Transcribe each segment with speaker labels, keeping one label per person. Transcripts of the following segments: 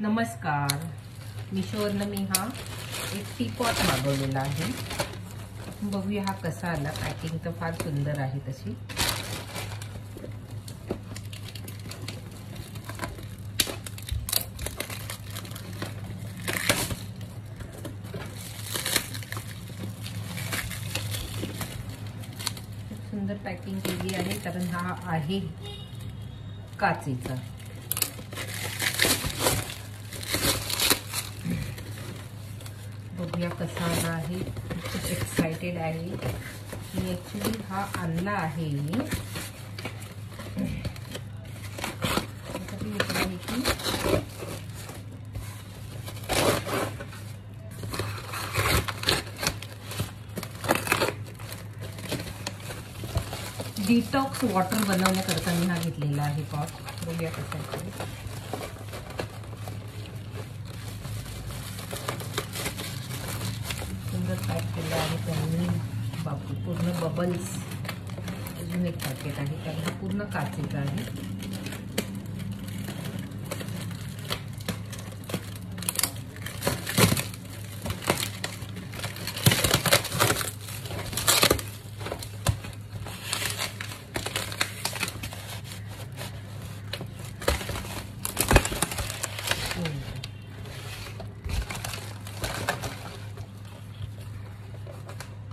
Speaker 1: नमस्कार, मिशोवरनं मी हा एक टीपॉट मागवलेला आहे। बघूया हा कसा आला। पॅकिंग तर फार सुंदर आहे तशी। सुंदर पॅकिंग केली आहे कारण हा आहे काचेचा। बघूया कसा आला आहे। खूप एक्साइटेड आहे मी। ॲक्च्युली हा आणला आहे डिटॉक्स वॉटर बनवण्याकरता मी हा घेतलेला आहे पॉट। बघूया कसा आहे। सुंदर पॅक केलं आहे त्यांनी। बापू पूर्ण बबल्स। अजून एक पॅकेट आहे कारण हा पूर्ण काचेचा आहे।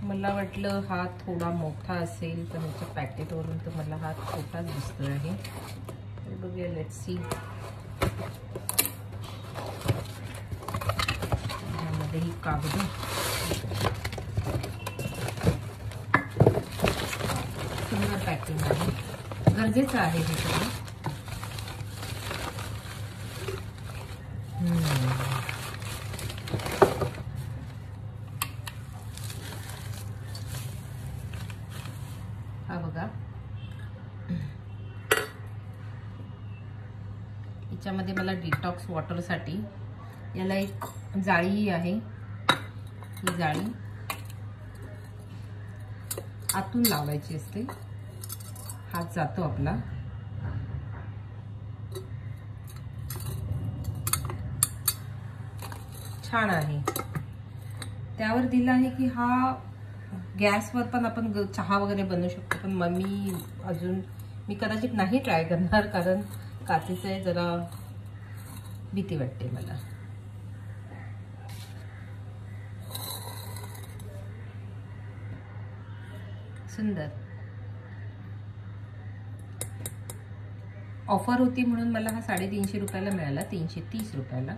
Speaker 1: मला वाटलं हा थोडा मोठा असेल तर ह्याच्या पॅकेटवरून तर मला हा छोटाच दिसतो आहे। तर बघूया, लेट्स सी। ह्यामध्ये ही कागद सुंदर पॅकिंग आहे। गरजेचं आहे हे सगळं। हा बघा, याच्यामध्ये मला डिटॉक्स वॉटर साठी याला एक जाळी आहे। ही जाळी आतून लावायची असते। हात जातो आपला। छान आहे। त्यावर दिलं आहे की हा गॅसवर पण आपण चहा वगैरे बनवू शकतो। पण मी कदाचित नाही ट्राय करणार कारण काचेचं आहे, जरा भीती वाटते मला। सुंदर ऑफर होती म्हणून मला हा 350 रुपयाला मिळाला, 330 रुपयाला।